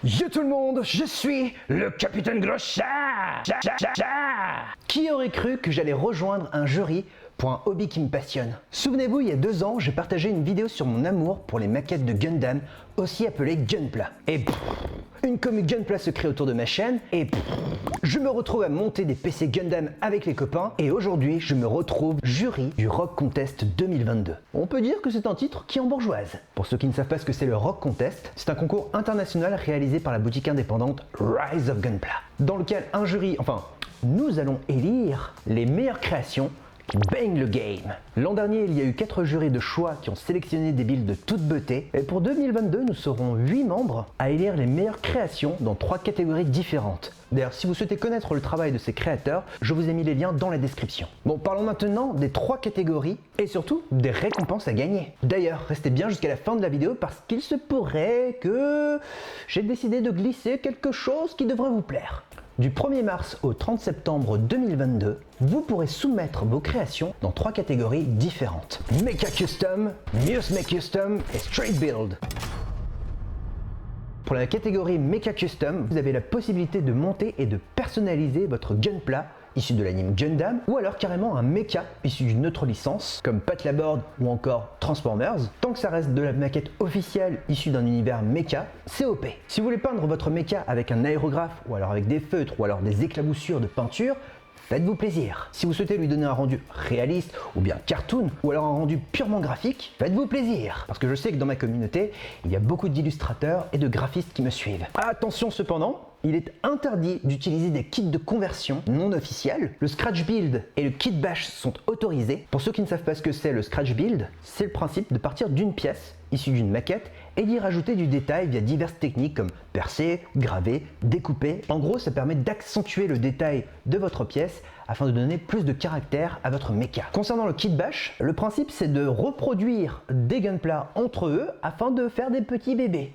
Yo tout le monde, je suis le Capitaine Groschard. Qui aurait cru que j'allais rejoindre un jury pour un hobby qui me passionne? Souvenez-vous, il y a 2 ans, j'ai partagé une vidéo sur mon amour pour les maquettes de Gundam, aussi appelées Gunpla. Et une commune Gunpla se crée autour de ma chaîne et je me retrouve à monter des PC Gundam avec les copains et aujourd'hui je me retrouve jury du Rock Contest 2022. On peut dire que c'est un titre qui embourgeoise. Pour ceux qui ne savent pas ce que c'est le Rock Contest, c'est un concours international réalisé par la boutique indépendante Rise of Gunpla, dans lequel un jury, nous allons élire les meilleures créations qui baignent le game. L'an dernier, il y a eu 4 jurys de choix qui ont sélectionné des builds de toute beauté. Et pour 2022, nous serons 8 membres à élire les meilleures créations dans 3 catégories différentes. D'ailleurs, si vous souhaitez connaître le travail de ces créateurs, je vous ai mis les liens dans la description. Bon, parlons maintenant des 3 catégories et surtout des récompenses à gagner. D'ailleurs, restez bien jusqu'à la fin de la vidéo parce qu'il se pourrait que j'ai décidé de glisser quelque chose qui devrait vous plaire. Du 1er mars au 30 septembre 2022, vous pourrez soumettre vos créations dans 3 catégories différentes. Mecha Custom, Muse Make Custom et Straight Build. Pour la catégorie Mecha Custom, vous avez la possibilité de monter et de personnaliser votre Gunpla issu de l'anime Gundam, ou alors carrément un mecha issu d'une autre licence, comme Pat Laborde ou encore Transformers. Tant que ça reste de la maquette officielle issue d'un univers mecha, c'est OP. Si vous voulez peindre votre mecha avec un aérographe, ou alors avec des feutres, ou alors des éclaboussures de peinture, faites-vous plaisir. Si vous souhaitez lui donner un rendu réaliste, ou bien cartoon, ou alors un rendu purement graphique, faites-vous plaisir. Parce que je sais que dans ma communauté, il y a beaucoup d'illustrateurs et de graphistes qui me suivent. Attention cependant, il est interdit d'utiliser des kits de conversion non officiels. Le Scratch Build et le Kit Bash sont autorisés. Pour ceux qui ne savent pas ce que c'est le Scratch Build, c'est le principe de partir d'une pièce issue d'une maquette et d'y rajouter du détail via diverses techniques comme percer, graver, découper. En gros, ça permet d'accentuer le détail de votre pièce afin de donner plus de caractère à votre mecha. Concernant le Kit Bash, le principe c'est de reproduire des Gunpla entre eux afin de faire des petits bébés.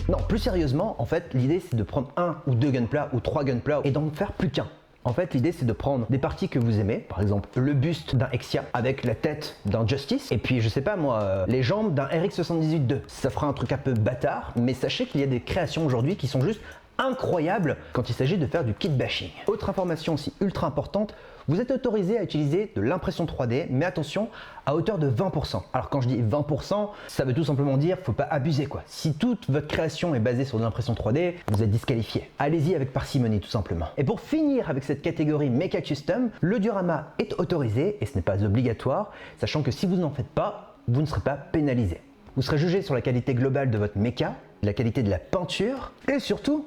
Non, plus sérieusement, en fait, l'idée c'est de prendre 1 ou 2 Gunpla ou 3 Gunpla et d'en faire plus qu'un. En fait, l'idée c'est de prendre des parties que vous aimez, par exemple le buste d'un Exia avec la tête d'un Justice, et puis je sais pas moi, les jambes d'un RX-78-2. Ça fera un truc un peu bâtard, mais sachez qu'il y a des créations aujourd'hui qui sont juste incroyables quand il s'agit de faire du kit bashing. Autre information aussi ultra importante, vous êtes autorisé à utiliser de l'impression 3D, mais attention, à hauteur de 20%. Alors quand je dis 20%, ça veut tout simplement dire faut pas abuser quoi. Si toute votre création est basée sur de l'impression 3D, vous êtes disqualifié. Allez-y avec parcimonie tout simplement. Et pour finir avec cette catégorie Mecha Custom, le diorama est autorisé et ce n'est pas obligatoire, sachant que si vous n'en faites pas, vous ne serez pas pénalisé. Vous serez jugé sur la qualité globale de votre mecha, la qualité de la peinture et surtout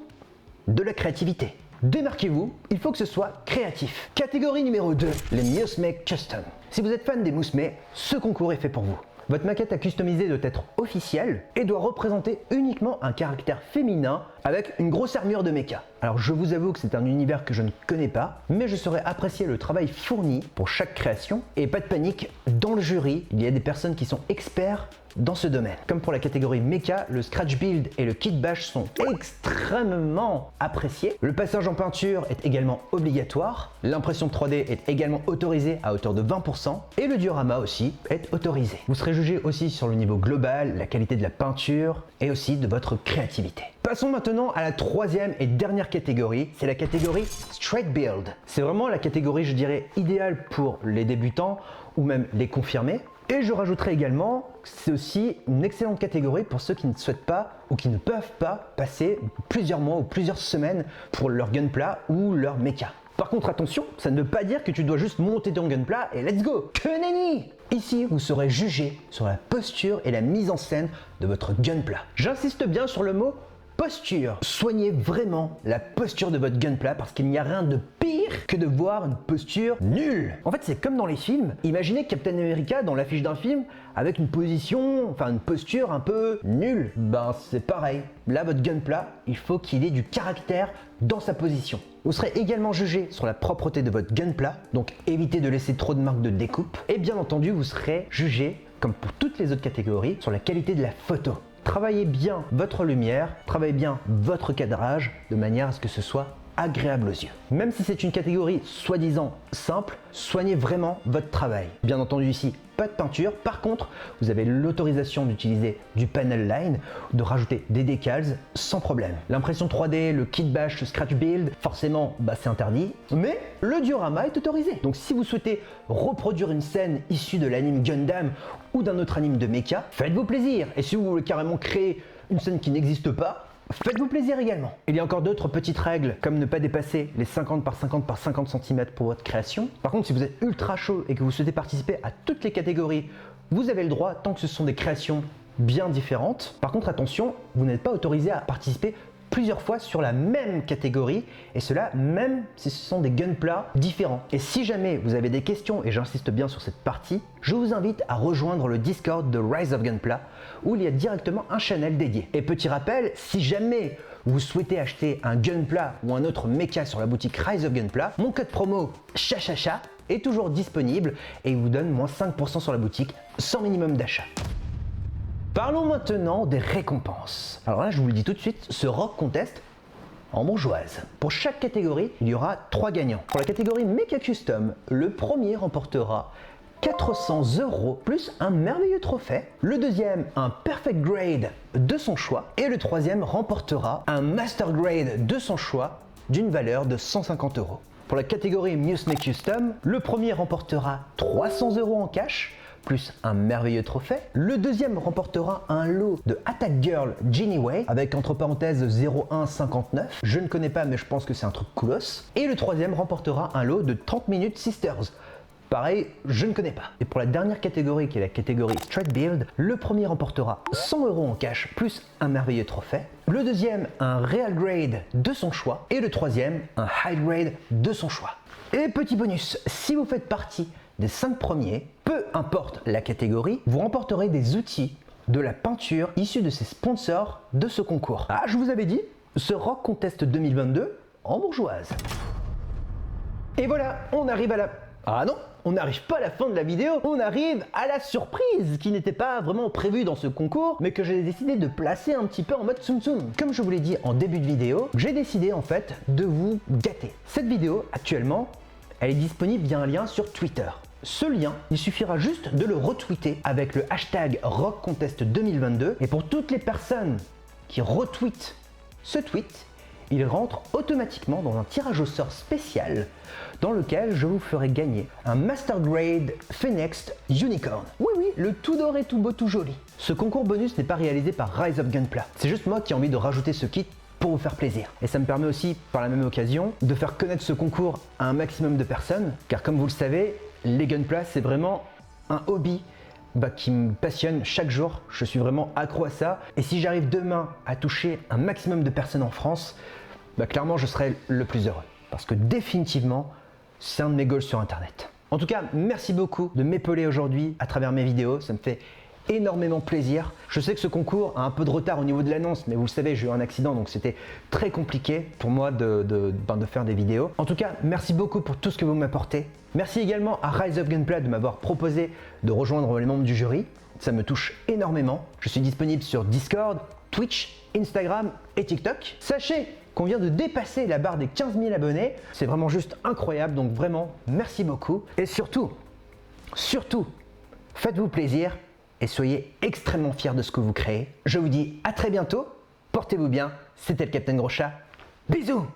de la créativité. Démarquez-vous, il faut que ce soit créatif. Catégorie numéro 2, les Muse Make Custom. Si vous êtes fan des moussemets, ce concours est fait pour vous. Votre maquette à customiser doit être officielle et doit représenter uniquement un caractère féminin avec une grosse armure de mecha. Alors je vous avoue que c'est un univers que je ne connais pas, mais je saurais apprécier le travail fourni pour chaque création. Et pas de panique, dans le jury, il y a des personnes qui sont experts dans ce domaine. Comme pour la catégorie mecha, le Scratch Build et le Kit Bash sont extrêmement appréciés. Le passage en peinture est également obligatoire. L'impression 3D est également autorisée à hauteur de 20% et le diorama aussi est autorisé. Vous serez jugé aussi sur le niveau global, la qualité de la peinture et aussi de votre créativité. Passons maintenant à la 3e et dernière catégorie, c'est la catégorie Straight Build. C'est vraiment la catégorie, je dirais, idéale pour les débutants ou même les confirmés. Et je rajouterai également que c'est aussi une excellente catégorie pour ceux qui ne souhaitent pas ou qui ne peuvent pas passer plusieurs mois ou plusieurs semaines pour leur Gunpla ou leur mecha. Par contre attention, ça ne veut pas dire que tu dois juste monter ton Gunpla et let's go! Que nenni! Ici, vous serez jugé sur la posture et la mise en scène de votre Gunpla. J'insiste bien sur le mot posture. Soignez vraiment la posture de votre Gunpla parce qu'il n'y a rien de pire que de voir une posture nulle. En fait, c'est comme dans les films. Imaginez Captain America dans l'affiche d'un film avec une posture un peu nulle. Ben, c'est pareil. Là, votre Gunpla, il faut qu'il ait du caractère dans sa position. Vous serez également jugé sur la propreté de votre Gunpla, donc évitez de laisser trop de marques de découpe. Et bien entendu, vous serez jugé, comme pour toutes les autres catégories, sur la qualité de la photo. Travaillez bien votre lumière, travaillez bien votre cadrage de manière à ce que ce soit agréable aux yeux. Même si c'est une catégorie soi-disant simple, soignez vraiment votre travail. Bien entendu ici, pas de peinture. Par contre, vous avez l'autorisation d'utiliser du panel line, de rajouter des decals sans problème. L'impression 3D, le kit bash, le scratch build, forcément, c'est interdit. Mais le diorama est autorisé. Donc si vous souhaitez reproduire une scène issue de l'anime Gundam ou d'un autre anime de mecha, faites-vous plaisir. Et si vous voulez carrément créer une scène qui n'existe pas, faites-vous plaisir également. Il y a encore d'autres petites règles comme ne pas dépasser les 50 par 50 par 50 cm pour votre création. Par contre, si vous êtes ultra chaud et que vous souhaitez participer à toutes les catégories, vous avez le droit tant que ce sont des créations bien différentes. Par contre, attention, vous n'êtes pas autorisé à participer plusieurs fois sur la même catégorie, et cela même si ce sont des gunpla différents. Et si jamais vous avez des questions, et j'insiste bien sur cette partie, je vous invite à rejoindre le Discord de Rise of Gunpla où il y a directement un channel dédié. Et petit rappel, si jamais vous souhaitez acheter un gunpla ou un autre mecha sur la boutique Rise of Gunpla, mon code promo CHACHACHA est toujours disponible et il vous donne moins 5% sur la boutique sans minimum d'achat. Parlons maintenant des récompenses. Alors là, je vous le dis tout de suite, ce Rock Contest en bourgeoise. Pour chaque catégorie, il y aura 3 gagnants. Pour la catégorie Mecha Custom, le premier remportera 400 € plus un merveilleux trophée. Le deuxième, un Perfect Grade de son choix. Et le troisième remportera un Master Grade de son choix d'une valeur de 150 €. Pour la catégorie Musme Custom, le premier remportera 300 € en cash, plus un merveilleux trophée. Le deuxième remportera un lot de Attack Girl Genie Way avec entre parenthèses 0159. Je ne connais pas mais je pense que c'est un truc coolos. Et le troisième remportera un lot de 30 minutes Sisters. Pareil, je ne connais pas. Et pour la dernière catégorie qui est la catégorie Straight Build, le premier remportera 100 € en cash plus un merveilleux trophée. Le deuxième, un Real Grade de son choix. Et le troisième, un High Grade de son choix. Et petit bonus, si vous faites partie des 5 premiers, peu importe la catégorie, vous remporterez des outils, de la peinture issue de ces sponsors de ce concours. Ah, je vous avais dit, ce Rock Contest 2022 en bourgeoise. Et voilà, on arrive à la... Ah non, on n'arrive pas à la fin de la vidéo, on arrive à la surprise qui n'était pas vraiment prévue dans ce concours, mais que j'ai décidé de placer un petit peu en mode tsum tsum. Comme je vous l'ai dit en début de vidéo, j'ai décidé en fait de vous gâter. Cette vidéo, actuellement, elle est disponible via un lien sur Twitter. Ce lien, il suffira juste de le retweeter avec le hashtag Rock Contest 2022 et pour toutes les personnes qui retweetent ce tweet, il rentre automatiquement dans un tirage au sort spécial dans lequel je vous ferai gagner un Master Grade Phoenix Unicorn. Oui, le tout doré, tout beau, tout joli. Ce concours bonus n'est pas réalisé par Rise of Gunpla. C'est juste moi qui ai envie de rajouter ce kit pour vous faire plaisir. Et ça me permet aussi, par la même occasion, de faire connaître ce concours à un maximum de personnes, car comme vous le savez, les Gunpla, c'est vraiment un hobby qui me passionne chaque jour. Je suis vraiment accro à ça. Et si j'arrive demain à toucher un maximum de personnes en France, clairement, je serai le plus heureux. Parce que définitivement, c'est un de mes goals sur Internet. En tout cas, merci beaucoup de m'épauler aujourd'hui à travers mes vidéos. Ça me fait énormément plaisir. Je sais que ce concours a un peu de retard au niveau de l'annonce, mais vous le savez, j'ai eu un accident, donc c'était très compliqué pour moi de faire des vidéos. En tout cas, merci beaucoup pour tout ce que vous m'apportez. Merci également à Rise of Gunpla de m'avoir proposé de rejoindre les membres du jury. Ça me touche énormément. Je suis disponible sur Discord, Twitch, Instagram et TikTok. Sachez qu'on vient de dépasser la barre des 15 000 abonnés. C'est vraiment juste incroyable, donc vraiment, merci beaucoup. Et surtout, faites-vous plaisir et soyez extrêmement fiers de ce que vous créez. Je vous dis à très bientôt, portez-vous bien, c'était le Captain Gros Chat. Bisous!